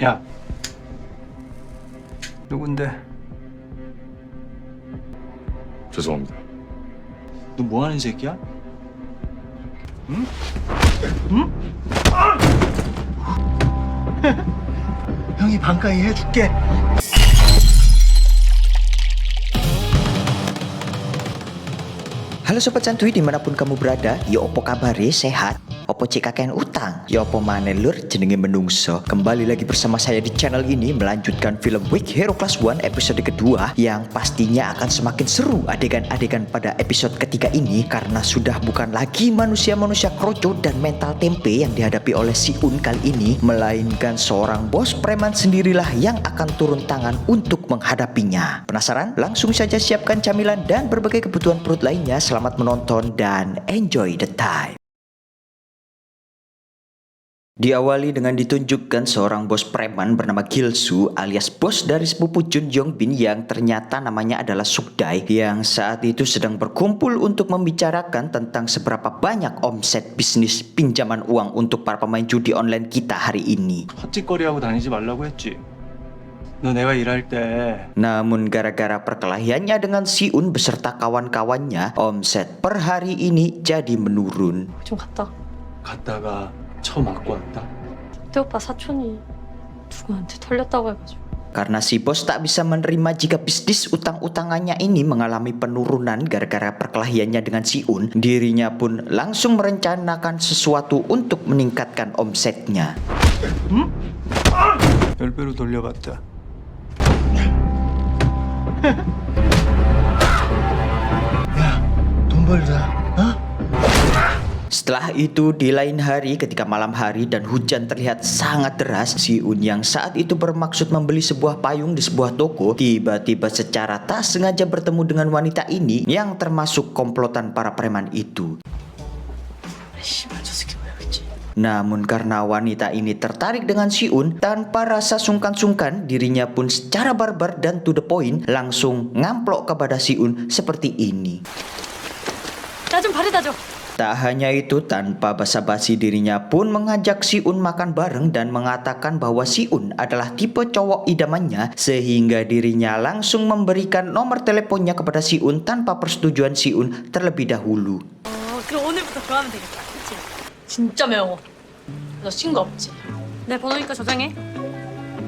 야, 누군데? 죄송합니다. 너 뭐 하는 새끼야? 응? 응? 형이 반가이 해줄게. Halo Sobat Santuy dimanapun kamu berada, yo opo kabare sehat? Opo cek kakean utang? Yo opo maneh lur jenenge menungso. Kembali lagi bersama saya di channel ini melanjutkan film Week Hero Class 1 episode kedua yang pastinya akan semakin seru adegan-adegan pada episode ketiga ini karena sudah bukan lagi manusia-manusia kroco dan mental tempe yang dihadapi oleh si Un kali ini, melainkan seorang bos preman sendirilah yang akan turun tangan untuk menghadapinya. Penasaran? Langsung saja siapkan camilan dan berbagai kebutuhan perut lainnya. Selamat menonton dan enjoy the time. Diawali dengan ditunjukkan seorang bos preman bernama Gilsu alias bos dari sepupu Jun Yongbin yang ternyata namanya adalah Sukdae yang saat itu sedang berkumpul untuk membicarakan tentang seberapa banyak omset bisnis pinjaman uang untuk para pemain judi online kita hari ini. 헛짓거리하고 다니지 말라고 했지. 너 내가 일할 때 Namun gara-gara perkelahiannya dengan Si Un beserta kawan-kawannya, omset per hari ini jadi menurun. 좀 갔다. 갔다가 처음 맞고 왔다. 태 오빠 사촌이 누구한테 털렸다고 해가지고. Karena si bos tak bisa menerima jika bisnis utang-utangannya ini mengalami penurunan gara-gara perkelahiannya dengan Si Un, dirinya pun langsung merencanakan sesuatu untuk meningkatkan omsetnya. 10배로 돌려봤다. 야, 돈 벌자. 어? Setelah itu di lain hari ketika malam hari dan hujan terlihat sangat deras, Si Un yang saat itu bermaksud membeli sebuah payung di sebuah toko tiba-tiba secara tak sengaja bertemu dengan wanita ini yang termasuk komplotan para preman itu. Namun karena wanita ini tertarik dengan Si Un, tanpa rasa sungkan-sungkan dirinya pun secara barbar dan to the point langsung ngamplok kepada Si Un seperti ini. 나 좀 바래다 줘. Tak hanya itu, tanpa basa-basi dirinya pun mengajak Si Un makan bareng dan mengatakan bahwa Si Un adalah tipe cowok idamannya, sehingga dirinya langsung memberikan nomor teleponnya kepada Si Un tanpa persetujuan Si Un terlebih dahulu. 그럼 오늘부터 그거 하면 되겠다. 그치? 진짜 매워. 너 친구 없지? 내 번호니까 저장해.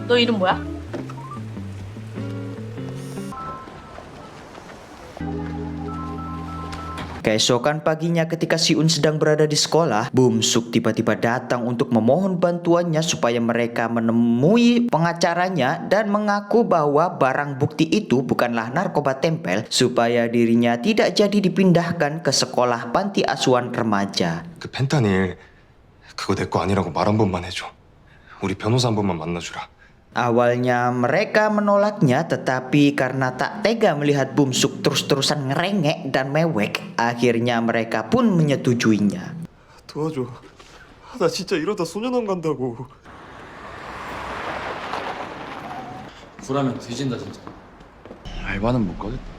너 이름 뭐야? Keesokan paginya ketika Si Un sedang berada di sekolah, Bum Suk tiba-tiba datang untuk memohon bantuannya supaya mereka menemui pengacaranya dan mengaku bahwa barang bukti itu bukanlah narkoba tempel supaya dirinya tidak jadi dipindahkan ke sekolah panti asuhan remaja. 그 펜타닐 그거 내 거 아니라고 말 한 번만 해줘. 우리 변호사 한 번만 만나주라. Awalnya mereka menolaknya, tetapi karena tak tega melihat Bum Suk terus-terusan ngerengek dan mewek, akhirnya mereka pun menyetujuinya. 도와줘. 나 진짜 이러다 소년원 간다고. 구라면 뒤진다 진짜. 알바는 못 가겠다.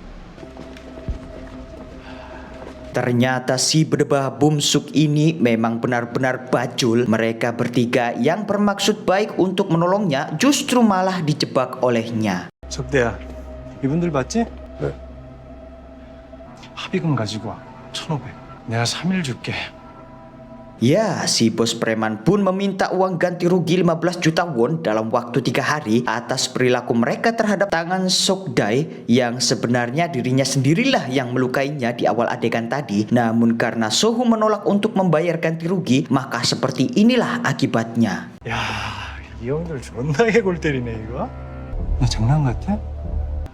Ternyata si berdebah Bum Suk ini memang benar-benar bajul. Mereka bertiga yang bermaksud baik untuk menolongnya justru malah dijebak olehnya. 석대야, 이분들 맞지? 네. 합의금 가지고 와. 1,500. 내가 3일 줄게. Ya, si bos preman pun meminta uang ganti rugi 15 juta won dalam waktu 3 hari atas perilaku mereka terhadap tangan Sukdae yang sebenarnya dirinya sendirilah yang melukainya di awal adegan tadi. Namun karena Sohu menolak untuk membayar ganti rugi, maka seperti inilah akibatnya. 야, 이 형들 존나 개골 때리네 이거. 너 장난 같아?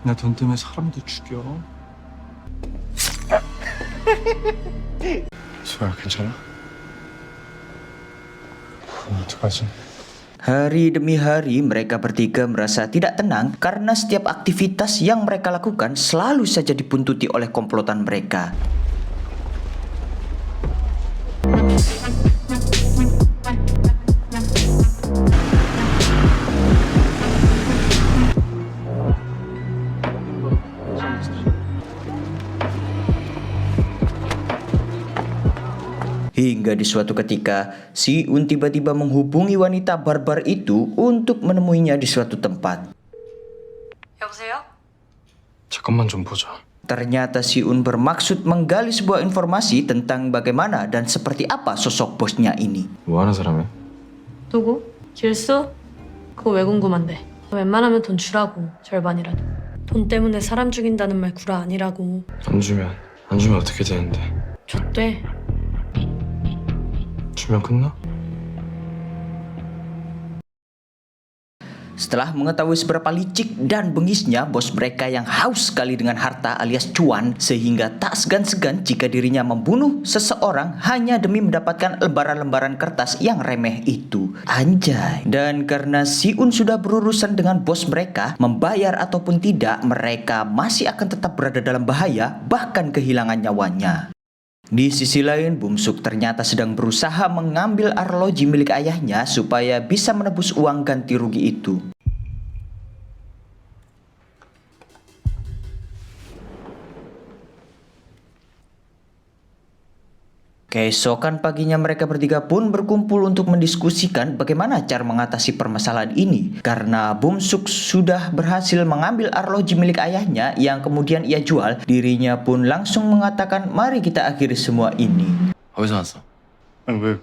나 돈 때문에 사람도 죽여. 소야 괜찮아? 어떡하지? Hari demi hari mereka bertiga merasa tidak tenang karena setiap aktivitas yang mereka lakukan selalu saja dibuntuti oleh komplotan mereka. Hingga Hingga di suatu ketika, Si Un tiba-tiba menghubungi wanita barbar itu untuk menemuinya di suatu tempat. 여보세요? 잠깐만 좀 보자. Ternyata Si Un bermaksud menggali sebuah informasi tentang bagaimana dan seperti apa sosok bosnya ini. 뭐 하는 사람이야? 누구? 길수? 그거 왜 궁금한데? 웬만하면 돈 주라고, 절반이라도. 돈 때문에 사람 죽인다는 말 구라 아니라고. 안 주면 어떻게 되는데? 줬대. 주면 끝나? Setelah mengetahui seberapa licik dan bengisnya bos mereka yang haus sekali dengan harta alias cuan, sehingga tak segan-segan jika dirinya membunuh seseorang hanya demi mendapatkan lembaran-lembaran kertas yang remeh itu. Anjay. Dan karena Si Un sudah berurusan dengan bos mereka, membayar ataupun tidak, mereka masih akan tetap berada dalam bahaya, bahkan kehilangan nyawanya. Di sisi lain, Bumsuk ternyata sedang berusaha mengambil arloji milik ayahnya supaya bisa menebus uang ganti rugi itu. Keesokan paginya mereka bertiga pun berkumpul untuk mendiskusikan bagaimana cara mengatasi permasalahan ini. Karena Bumsuk sudah berhasil mengambil arloji milik ayahnya yang kemudian ia jual, dirinya pun langsung mengatakan mari kita akhiri semua ini. 어디서 났어? 아니 왜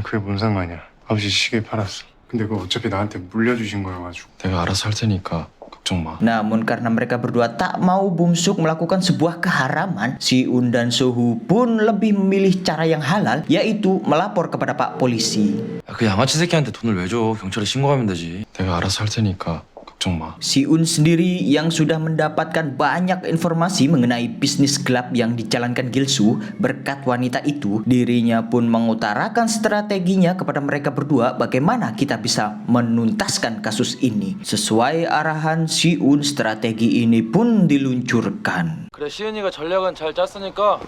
그게 뭔 상관이야? 아버지 시계 팔았어. 근데 그거 어차피 나한테 물려주신 거여가지고. 내가 알아서 할 테니까 걱정 마. Namun karena mereka berdua tak mau Bumsuk melakukan sebuah keharaman, Si Un dan Sohu pun lebih memilih cara yang halal, yaitu melapor kepada Pak Polisi. 그 양아치 새끼한테 돈을 왜 줘? 경찰에 신고하면 되지. 내가 알아서 할 테니까 걱정 마. Si Un sendiri yang sudah mendapatkan banyak informasi mengenai bisnis gelap yang dijalankan Gilsu berkat wanita itu, dirinya pun mengutarakan strateginya kepada mereka berdua bagaimana kita bisa menuntaskan kasus ini. Sesuai arahan Si Un, strategi ini pun diluncurkan. 그래 시은이가 전략은 잘 짰으니까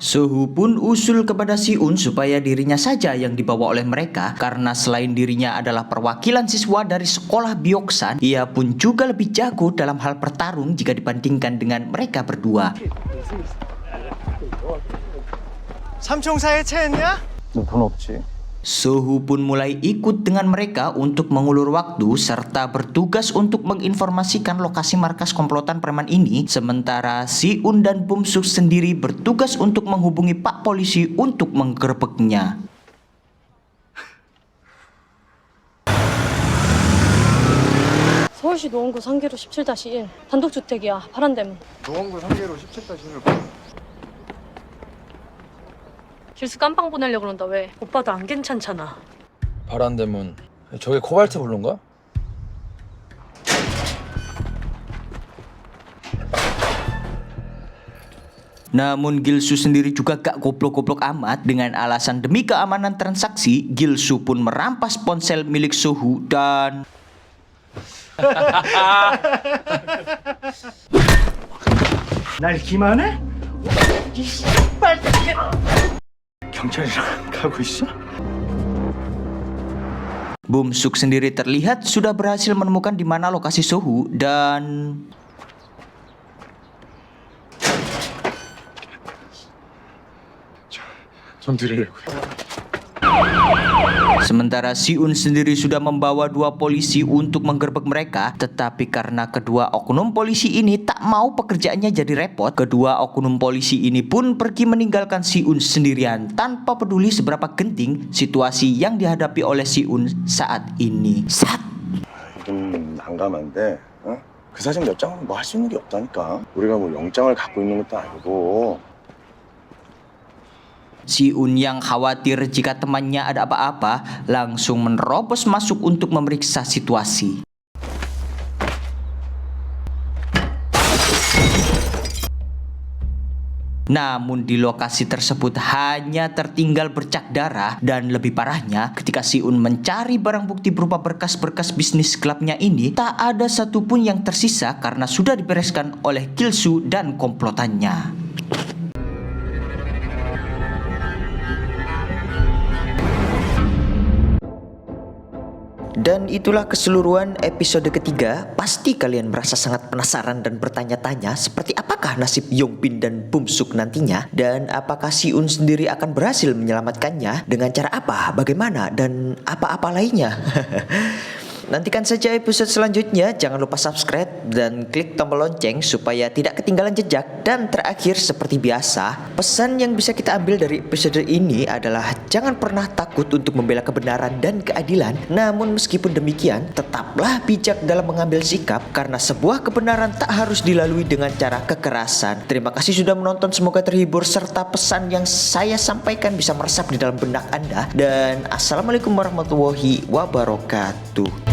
Sohu pun usul kepada Si Un supaya dirinya saja yang dibawa oleh mereka, karena selain dirinya adalah perwakilan siswa dari sekolah Bioksan, ia pun juga lebih jago dalam hal bertarung jika dibandingkan dengan mereka berdua. 삼총사에 체했냐? 너 돈 없지? Sohu pun mulai ikut dengan mereka untuk mengulur waktu serta bertugas untuk menginformasikan lokasi markas komplotan preman ini, sementara Si Un dan Bumsuk sendiri bertugas untuk menghubungi Pak Polisi untuk menggerebeknya. 서울시 노원구 상계로 17-1 단독주택이야. 파란대문. 노원구 상계로 17-1을 길수 깜빵 보내려고 그런다. 왜? 오빠도 안 괜찮잖아. 바란대문 저게 코발트 블루인가? Namun Gilsu sendiri juga gak goblok-goblok amat. Dengan alasan demi keamanan transaksi, Gilsu pun merampas ponsel milik Sohu dan... 날 기만해? 이 씨발 경찰이랑 가고 있어? Bumsuk sendiri terlihat sudah berhasil menemukan di mana lokasi Sohu dan... 좀 드리려고. Sementara Si Un sendiri sudah membawa 2 polisi untuk menggerebek mereka, tetapi karena kedua oknum polisi ini tak mau pekerjaannya jadi repot, kedua oknum polisi ini pun pergi meninggalkan Si Un sendirian tanpa peduli seberapa genting situasi yang dihadapi oleh Si Un saat ini. 좀 난감한데, 어? 그 사진 몇 장으로 뭐 할 수 있는 게 없다니까. 우리가 뭐 영장을 갖고 있는 것도 아니고. Si Un yang khawatir jika temannya ada apa-apa langsung menerobos masuk untuk memeriksa situasi. Namun di lokasi tersebut hanya tertinggal bercak darah, dan lebih parahnya ketika Si Un mencari barang bukti berupa berkas-berkas bisnis gelapnya ini, tak ada satupun yang tersisa karena sudah dibereskan oleh Gilsu dan komplotannya. Dan itulah keseluruhan episode ketiga. Pasti kalian merasa sangat penasaran dan bertanya-tanya seperti apakah nasib Yongbin dan Bum-suk nantinya, dan apakah Si-eun sendiri akan berhasil menyelamatkannya dengan cara apa, bagaimana, dan apa-apa lainnya. Nantikan saja episode selanjutnya. Jangan lupa subscribe dan klik tombol lonceng supaya tidak ketinggalan jejak. Dan terakhir, seperti biasa, pesan yang bisa kita ambil dari episode ini adalah jangan pernah takut untuk membela kebenaran dan keadilan. Namun meskipun demikian, tetaplah bijak dalam mengambil sikap, karena sebuah kebenaran tak harus dilalui dengan cara kekerasan. Terima kasih sudah menonton, semoga terhibur serta pesan yang saya sampaikan bisa meresap di dalam benak Anda. Dan assalamualaikum warahmatullahi wabarakatuh.